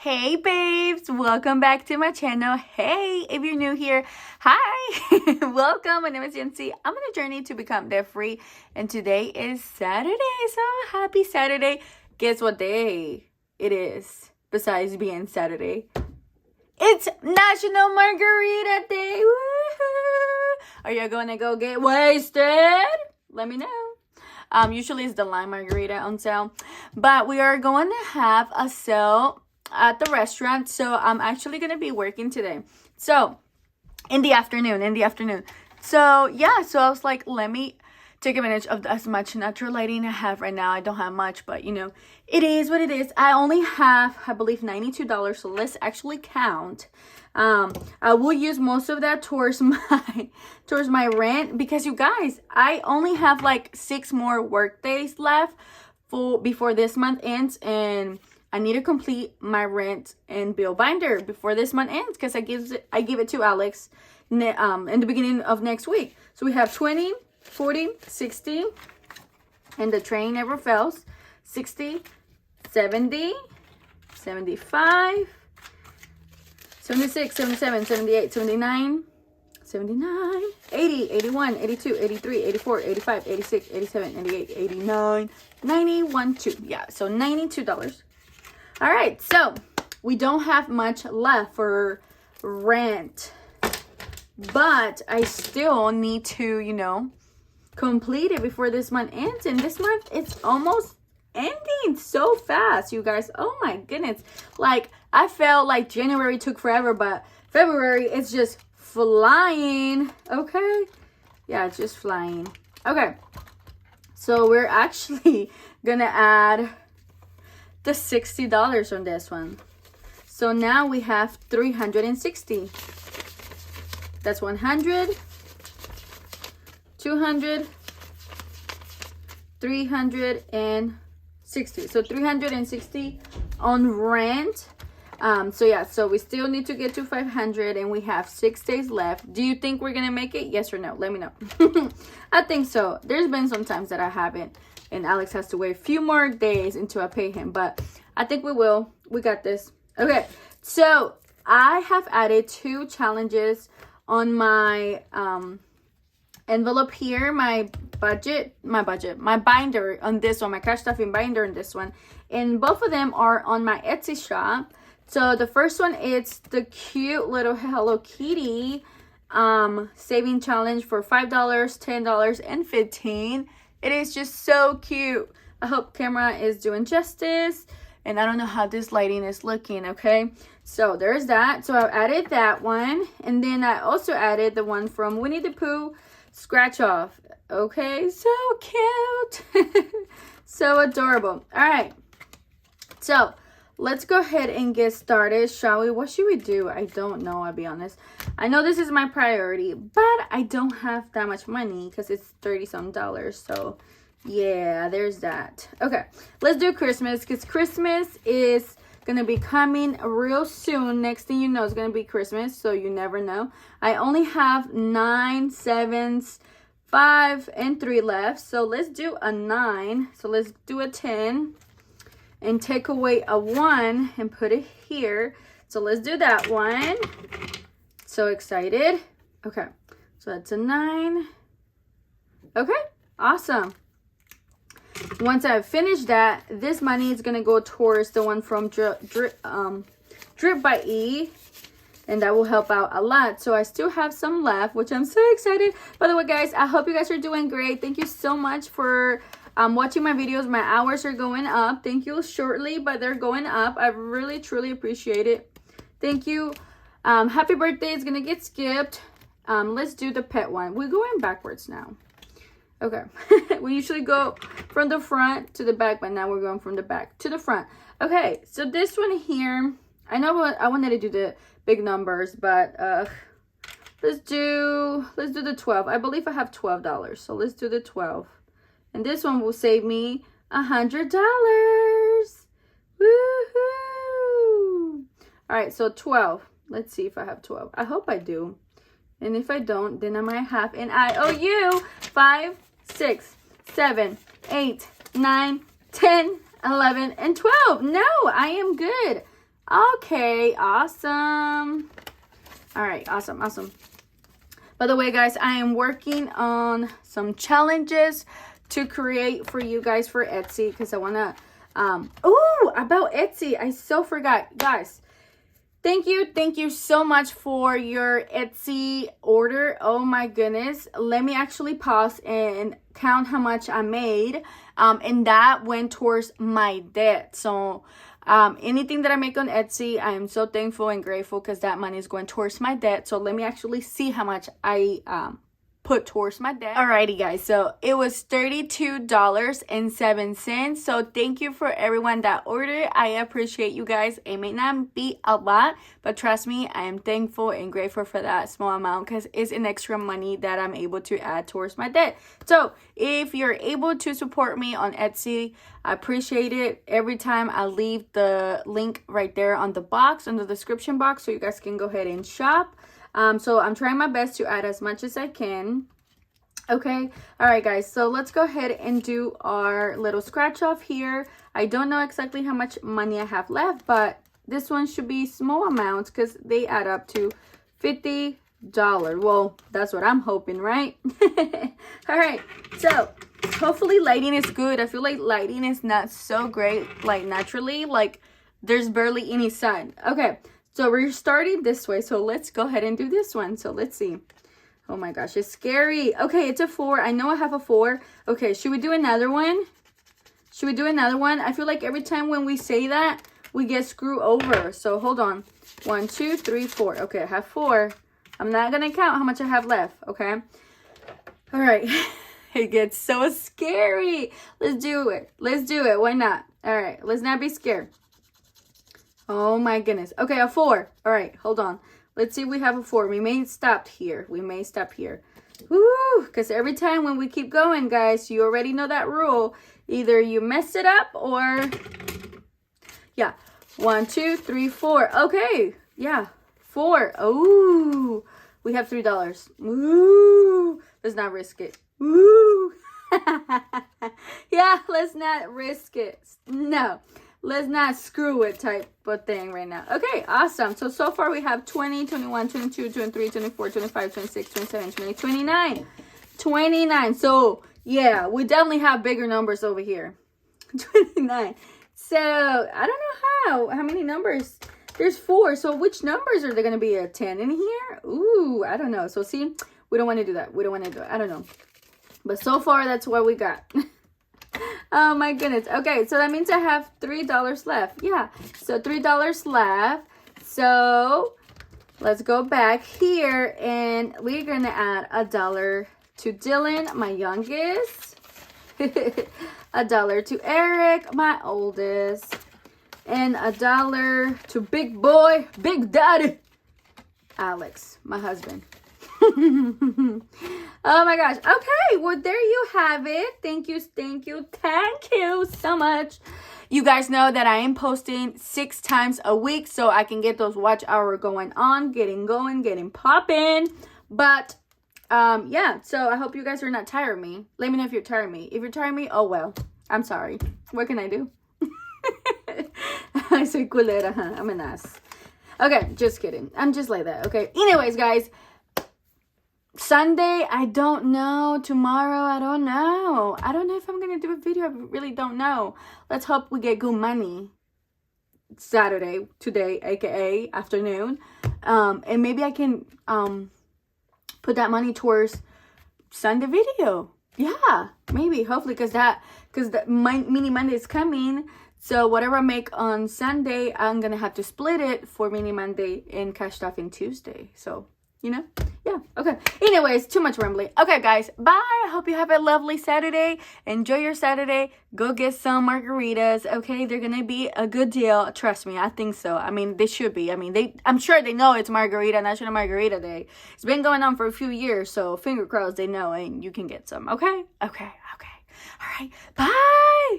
Hey babes, welcome back to my channel. Hey, if you're new here, hi, welcome. My name is Yancy. I'm on a journey to become debt free, and today is Saturday. So happy Saturday. Guess what day it is besides being Saturday? It's National Margarita Day. Woo-hoo. Are you gonna go get wasted? Let me know. Usually it's the lime margarita on sale, but we are going to have a sale at the restaurant, so I'm actually gonna be working today, so in the afternoon. So yeah, so I was like, let me take advantage of as much natural lighting I have right now. I don't have much, but you know, it is what it is. I only have, I believe, $92, so let's actually count. I will use most of that towards my rent, because you guys, I only have like 6 more work days left before this month ends, and I need to complete my rent and bill binder before this month ends, because I give it to Alex in the beginning of next week. So we have 20, 40, 60, and the train never fails. 60, 70, 75, 76, 77, 78, 79, 79, 80, 81, 82, 83, 84, 85, 86, 87, 88, 89, 91, 2. Yeah, so $92. All right, so we don't have much left for rent, but I still need to, you know, complete it before this month ends. And this month, it's almost ending so fast, you guys. Oh my goodness. Like, I felt like January took forever, but February, it's just flying. Okay. Yeah, it's just flying. Okay. So we're actually gonna add the $60 on this one. So now we have 360. That's 100, 200, 360. So 360 on rent. So yeah, so we still need to get to 500, and we have 6 days left. Do you think we're gonna make it? Yes or no? Let me know. I think so. There's been some times that I haven't, and Alex has to wait a few more days until I pay him, but I think we will. We got this. Okay, so I have added 2 challenges on my envelope here, my binder on this one, my cash stuffing binder on this one, and both of them are on my Etsy shop. So the first one is the cute little Hello Kitty saving challenge for $5, $10, and $15. It is just so cute. I hope camera is doing justice, and I don't know how this lighting is looking. Okay, so there's that. So I've added that one, and then I also added the one from Winnie the Pooh, Scratch Off. Okay, so cute. So adorable. All right, so let's go ahead and get started, shall we? What should we do? I don't know, I'll be honest. I know this is my priority, but I don't have that much money because it's $30-some. So yeah, there's that. Okay, let's do Christmas, because Christmas is gonna be coming real soon. Next thing you know, it's gonna be Christmas, so you never know. I only have 9, 7s, 5, and 3 left. So let's do a 9. So let's do a 10 and take away a 1 and put it here. So let's do that one. So excited. Okay, so that's a 9. Okay, awesome. Once I've finished that, this money is gonna go towards the one from Drip by E, and that will help out a lot. So I still have some left, which I'm so excited. By the way, guys, I hope you guys are doing great. Thank you so much for watching my videos. My hours are going up. Thank you shortly, but they're going up. I really truly appreciate it. Thank you. Happy birthday is gonna get skipped. Let's do the pet one. We're going backwards now. Okay. We usually go from the front to the back, but now we're going from the back to the front. Okay, so this one here, I know what I wanted to do the big numbers, but let's do the 12. I believe I have $12, so let's do the 12. And this one will save me $100. Woohoo! All right, so 12. Let's see if I have 12. I hope I do. And if I don't, then I might have an IOU. 5, 6, 7, 8, 9, 10, 11, and 12. No, I am good. Okay, awesome. All right, awesome. By the way, guys, I am working on some challenges to create for you guys for Etsy because I want to, about Etsy. I so forgot. Guys, thank you so much for your Etsy order. Oh my goodness. Let me actually pause and count how much I made. And that went towards my debt. So anything that I make on Etsy, I am so thankful and grateful because that money is going towards my debt. So let me actually see how much I put towards my debt. Alrighty, guys, so it was $32.07. So thank you for everyone that ordered. I appreciate you guys. It may not be a lot, but trust me, I am thankful and grateful for that small amount because it's an extra money that I'm able to add towards my debt. So if you're able to support me on Etsy, I appreciate it. Every time I leave the link right there on the box, on the description box, so you guys can go ahead and shop. So I'm trying my best to add as much as I can. Okay. All right, guys. So let's go ahead and do our little scratch off here. I don't know exactly how much money I have left, but this one should be small amounts because they add up to $50. Well, that's what I'm hoping, right? All right. So hopefully lighting is good. I feel like lighting is not so great, like naturally, like there's barely any sun. Okay. So we're starting this way. So let's go ahead and do this one. So let's see. Oh my gosh, it's scary. Okay, it's a 4. I know I have a 4. Okay, should we do another one? Should we do another one? I feel like every time when we say that, we get screwed over. So hold on. 1, 2, 3, 4. Okay, I have 4. I'm not going to count how much I have left. Okay. All right. It gets so scary. Let's do it. Let's do it. Why not? All right. Let's not be scared. Oh my goodness. Okay, a 4. All right, hold on. Let's see if we have a 4. We may stop here. Woo! Because every time when we keep going, guys, you already know that rule. Either you messed it up or... Yeah. 1, 2, 3, 4. Okay. Yeah. 4. Oh. We have $3. Ooh. Let's not risk it. Ooh. Yeah, let's not risk it. No. Let's not screw it type of thing right now. Okay, awesome. So far we have 20, 21, 22, 23, 24, 25, 26, 27, 28, 29. 29. So, yeah, we definitely have bigger numbers over here. 29. So, I don't know how many numbers. There's 4. So, which numbers are there going to be a 10 in here? Ooh, I don't know. So, see, we don't want to do that. I don't know. But so far, that's what we got. Oh my goodness. Okay, so that means I have $3 left. Yeah, so $3 left. So let's go back here and we're gonna add $1 to Dylan, my youngest. $1 to Eric, my oldest. And $1 to big boy, big daddy, Alex, my husband. Oh my gosh. Okay, well there you have it. Thank you so much. You guys know that I am posting 6 times a week so I can get those watch hour going on, getting popping. But yeah, so I hope you guys are not tired of me. Let me know if you're tired of me. If you're tired of me, oh well, I'm sorry. What can I do? I soy culera, huh? I'm an ass. Okay, just kidding. I'm just like that. Okay, anyways, guys, Sunday, I don't know. Tomorrow, I don't know. I don't know if I'm going to do a video. I really don't know. Let's hope we get good money Saturday, today, aka afternoon. And maybe I can put that money towards Sunday video. Yeah, maybe, hopefully, because the Mini Monday is coming. So whatever I make on Sunday, I'm going to have to split it for Mini Monday and cash stuff in Tuesday. So, you know, yeah, okay. Anyways, too much rambling. Okay, guys, bye. I hope you have a lovely Saturday. Enjoy your Saturday. Go get some margaritas, okay? They're going to be a good deal. Trust me, I think so. I mean, they should be. I mean, I'm sure they know it's National Margarita Day. It's been going on for a few years, so finger crossed they know and you can get some, okay? Okay. All right, bye.